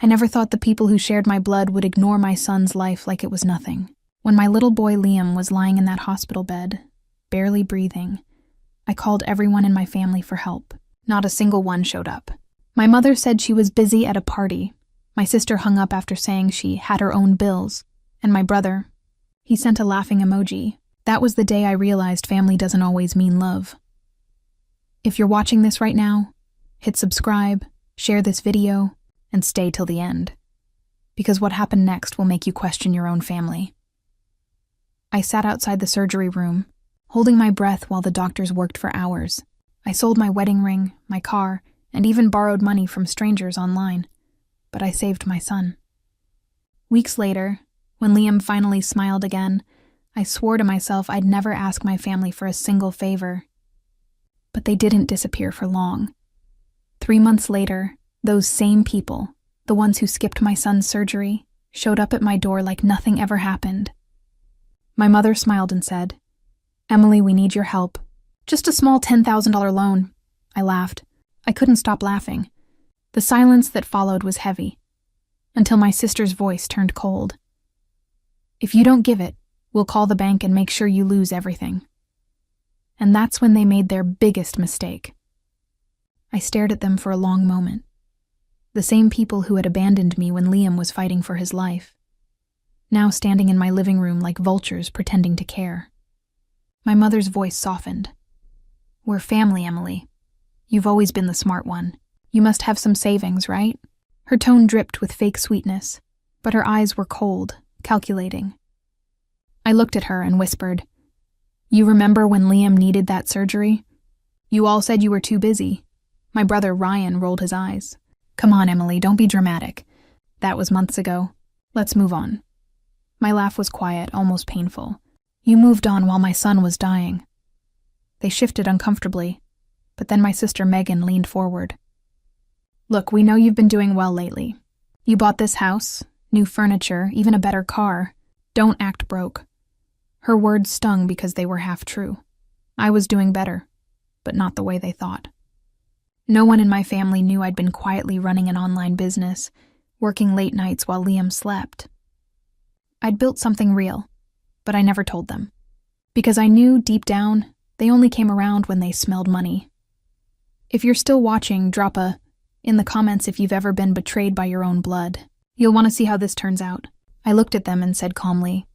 I never thought the people who shared my blood would ignore my son's life like it was nothing. When my little boy Liam was lying in that hospital bed, barely breathing, I called everyone in my family for help. Not a single one showed up. My mother said she was busy at a party. My sister hung up after saying she had her own bills. And my brother, he sent a laughing emoji. That was the day I realized family doesn't always mean love. If you're watching this right now, hit subscribe, share this video, and stay till the end. Because what happened next will make you question your own family. I sat outside the surgery room, holding my breath while the doctors worked for hours. I sold my wedding ring, my car, and even borrowed money from strangers online. But I saved my son. Weeks later, when Liam finally smiled again, I swore to myself I'd never ask my family for a single favor. But they didn't disappear for long. 3 months later, those same people, the ones who skipped my son's surgery, showed up at my door like nothing ever happened. My mother smiled and said, "Emily, we need your help. Just a small $10,000 loan." I laughed. I couldn't stop laughing. The silence that followed was heavy, until my sister's voice turned cold. "If you don't give it, we'll call the bank and make sure you lose everything." And that's when they made their biggest mistake. I stared at them for a long moment. The same people who had abandoned me when Liam was fighting for his life, now standing in my living room like vultures pretending to care. My mother's voice softened. "We're family, Emily. You've always been the smart one. You must have some savings, right?" Her tone dripped with fake sweetness, but her eyes were cold, calculating. I looked at her and whispered, "You remember when Liam needed that surgery? You all said you were too busy." My brother Ryan rolled his eyes. "Come on, Emily, don't be dramatic. That was months ago. Let's move on." My laugh was quiet, almost painful. "You moved on while my son was dying." They shifted uncomfortably, but then my sister Megan leaned forward. "Look, we know you've been doing well lately. You bought this house, new furniture, even a better car. Don't act broke." Her words stung because they were half true. I was doing better, but not the way they thought. No one in my family knew I'd been quietly running an online business, working late nights while Liam slept. I'd built something real, but I never told them. Because I knew, deep down, they only came around when they smelled money. If you're still watching, drop a in the comments if you've ever been betrayed by your own blood. You'll want to see how this turns out. I looked at them and said calmly,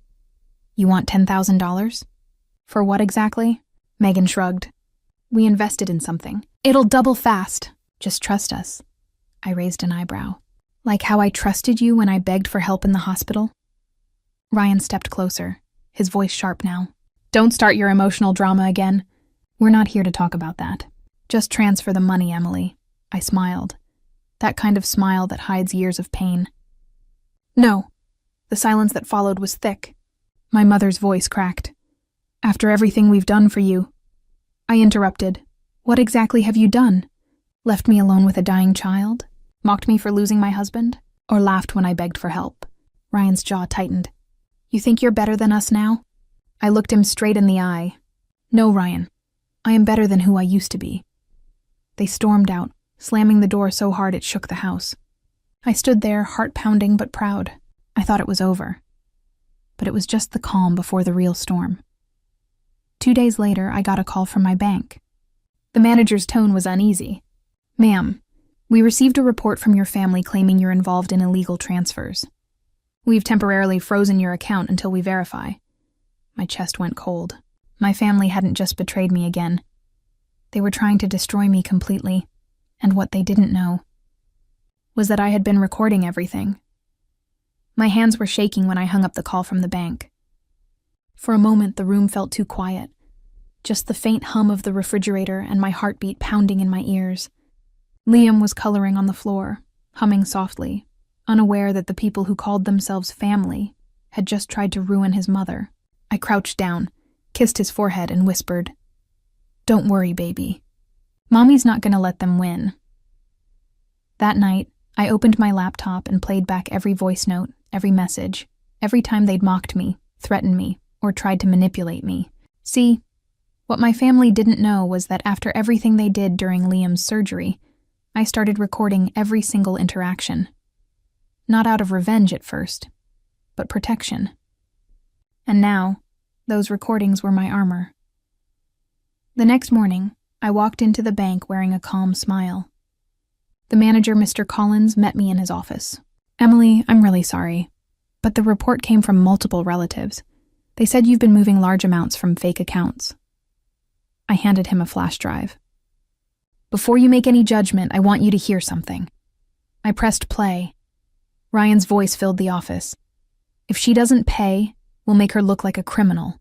"You want $10,000? For what exactly?" Megan shrugged. "We invested in something. It'll double fast. Just trust us." I raised an eyebrow. "Like how I trusted you when I begged for help in the hospital?" Ryan stepped closer, his voice sharp now. "Don't start your emotional drama again. We're not here to talk about that. Just transfer the money, Emily." I smiled. That kind of smile that hides years of pain. "No." The silence that followed was thick. My mother's voice cracked. "After everything we've done for you." I interrupted. "What exactly have you done? Left me alone with a dying child? Mocked me for losing my husband? Or laughed when I begged for help?" Ryan's jaw tightened. "You think you're better than us now?" I looked him straight in the eye. "No, Ryan. I am better than who I used to be." They stormed out, slamming the door so hard it shook the house. I stood there, heart pounding but proud. I thought it was over. But it was just the calm before the real storm. 2 days later, I got a call from my bank. The manager's tone was uneasy. "Ma'am, we received a report from your family claiming you're involved in illegal transfers. We've temporarily frozen your account until we verify." My chest went cold. My family hadn't just betrayed me again. They were trying to destroy me completely, and what they didn't know was that I had been recording everything. My hands were shaking when I hung up the call from the bank. For a moment, the room felt too quiet, just the faint hum of the refrigerator and my heartbeat pounding in my ears. Liam was coloring on the floor, humming softly, unaware that the people who called themselves family had just tried to ruin his mother. I crouched down, kissed his forehead, and whispered, "Don't worry, baby. Mommy's not gonna let them win." That night, I opened my laptop and played back every voice note, every message, every time they'd mocked me, threatened me, or tried to manipulate me. See, what my family didn't know was that after everything they did during Liam's surgery, I started recording every single interaction. not out of revenge at first, but protection. And now, those recordings were my armor. The next morning, I walked into the bank wearing a calm smile. The manager, Mr. Collins, met me in his office. "Emily, I'm really sorry, but the report came from multiple relatives. They said you've been moving large amounts from fake accounts." I handed him a flash drive. "Before you make any judgment, I want you to hear something." I pressed play. Ryan's voice filled the office. "If she doesn't pay, we'll make her look like a criminal.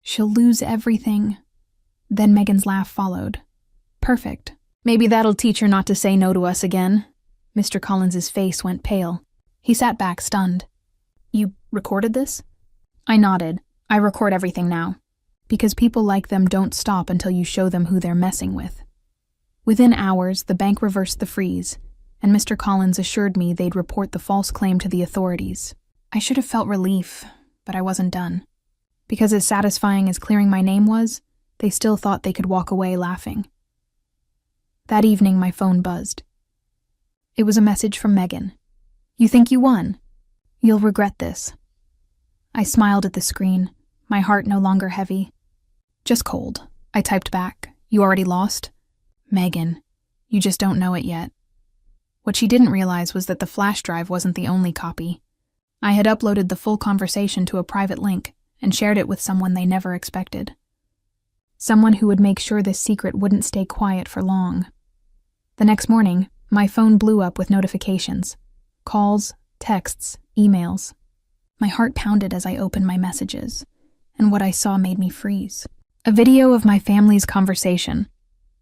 She'll lose everything." Then Megan's laugh followed. "Perfect. Maybe that'll teach her not to say no to us again." Mr. Collins's face went pale. He sat back, stunned. "You recorded this?" I nodded. "I record everything now. Because people like them don't stop until you show them who they're messing with." Within hours, the bank reversed the freeze, and Mr. Collins assured me they'd report the false claim to the authorities. I should have felt relief, but I wasn't done. Because as satisfying as clearing my name was, they still thought they could walk away laughing. That evening, my phone buzzed. It was a message from Megan. "You think you won? You'll regret this." I smiled at the screen, my heart no longer heavy. "Just cold," I typed back. "You already lost?" "Megan, you just don't know it yet." What she didn't realize was that the flash drive wasn't the only copy. I had uploaded the full conversation to a private link and shared it with someone they never expected. Someone who would make sure this secret wouldn't stay quiet for long. The next morning, my phone blew up with notifications. Calls, texts, emails. My heart pounded as I opened my messages, and what I saw made me freeze. A video of my family's conversation,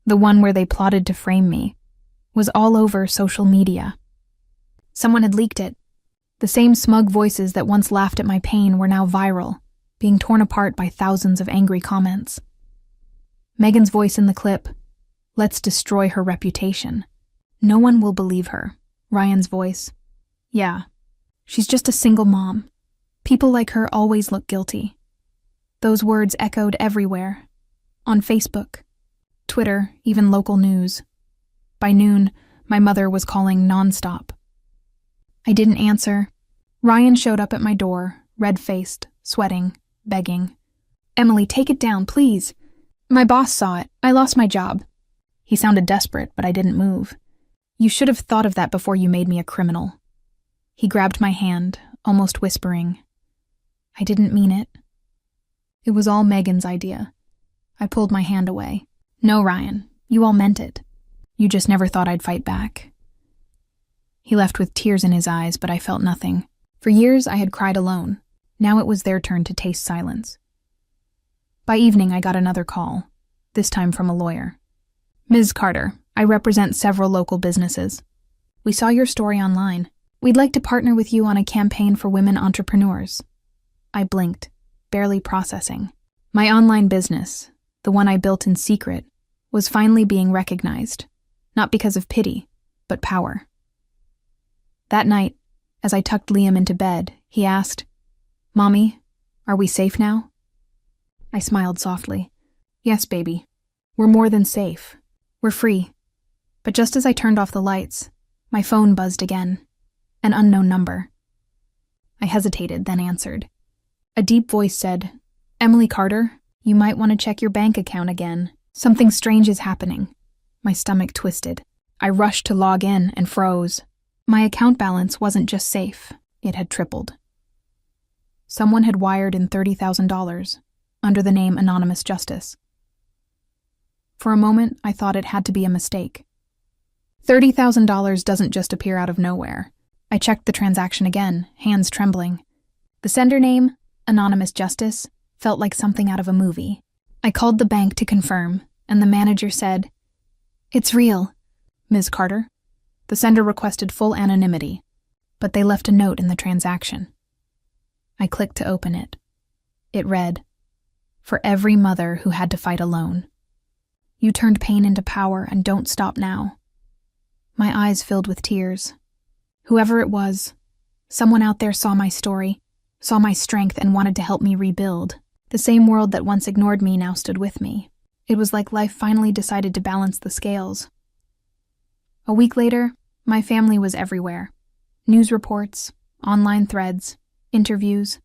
the one where they plotted to frame me, was all over social media. Someone had leaked it. The same smug voices that once laughed at my pain were now viral, being torn apart by thousands of angry comments. Megan's voice in the clip, "Let's destroy her reputation. No one will believe her." Ryan's voice, "Yeah, she's just a single mom. People like her always look guilty." Those words echoed everywhere. On Facebook, Twitter, even local news. By noon, my mother was calling nonstop. I didn't answer. Ryan showed up at my door, red-faced, sweating, begging. "Emily, take it down, please. My boss saw it. I lost my job." He sounded desperate, but I didn't move. "You should have thought of that before you made me a criminal." He grabbed my hand, almost whispering. "I didn't mean it." It was all Megan's idea. I pulled my hand away. "No, Ryan, you all meant it. You just never thought I'd fight back." He left with tears in his eyes, but I felt nothing. For years, I had cried alone. Now it was their turn to taste silence. By evening, I got another call, this time from a lawyer. "Ms. Carter, I represent several local businesses. We saw your story online. We'd like to partner with you on a campaign for women entrepreneurs." I blinked, barely processing. My online business, the one I built in secret, was finally being recognized, not because of pity, but power. That night, as I tucked Liam into bed, he asked, "Mommy, are we safe now?" I smiled softly. "Yes, baby. We're more than safe. We're free." But just as I turned off the lights, my phone buzzed again. An unknown number. I hesitated, then answered. A deep voice said, "Emily Carter, you might want to check your bank account again. Something strange is happening." My stomach twisted. I rushed to log in and froze. My account balance wasn't just safe, it had tripled. Someone had wired in $30,000 under the name Anonymous Justice. For a moment, I thought it had to be a mistake. $30,000 doesn't just appear out of nowhere. I checked the transaction again, hands trembling. The sender name, Anonymous Justice, felt like something out of a movie. I called the bank to confirm, and the manager said, "It's real, Ms. Carter." The sender requested full anonymity, but they left a note in the transaction. I clicked to open it. It read, "For every mother who had to fight alone. You turned pain into power and don't stop now." My eyes filled with tears. Whoever it was, someone out there saw my story, saw my strength and wanted to help me rebuild. The same world that once ignored me now stood with me. It was like life finally decided to balance the scales. A week later, my family was everywhere. News reports, online threads, interviews.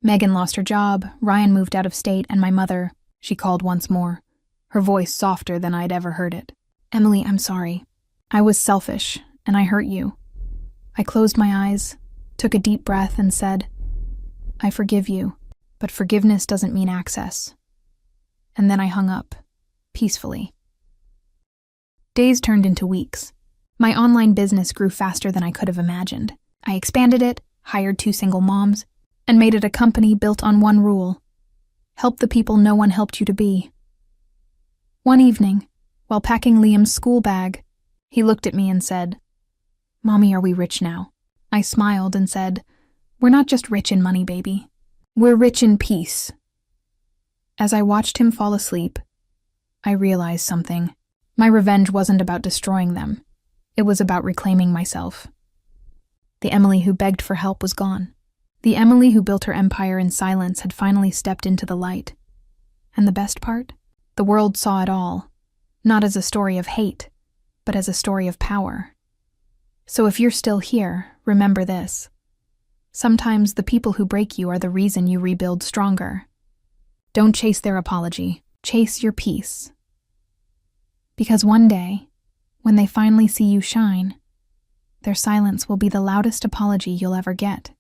Megan lost her job, Ryan moved out of state, and my mother, she called once more, her voice softer than I'd ever heard it. Emily, I'm sorry. I was selfish, and I hurt you. I closed my eyes, took a deep breath, and said, I forgive you, but forgiveness doesn't mean access. And then I hung up, peacefully. Days turned into weeks. My online business grew faster than I could have imagined. I expanded it, hired 2 single moms, and made it a company built on one rule: help the people no one helped you to be. One evening, while packing Liam's school bag, he looked at me and said, Mommy, are we rich now? I smiled and said, We're not just rich in money, baby. We're rich in peace. As I watched him fall asleep, I realized something. My revenge wasn't about destroying them. It was about reclaiming myself. The Emily who begged for help was gone. The Emily who built her empire in silence had finally stepped into the light. And the best part? The world saw it all, not as a story of hate, but as a story of power. So if you're still here, remember this. Sometimes the people who break you are the reason you rebuild stronger. Don't chase their apology. Chase your peace. Because one day, when they finally see you shine, their silence will be the loudest apology you'll ever get.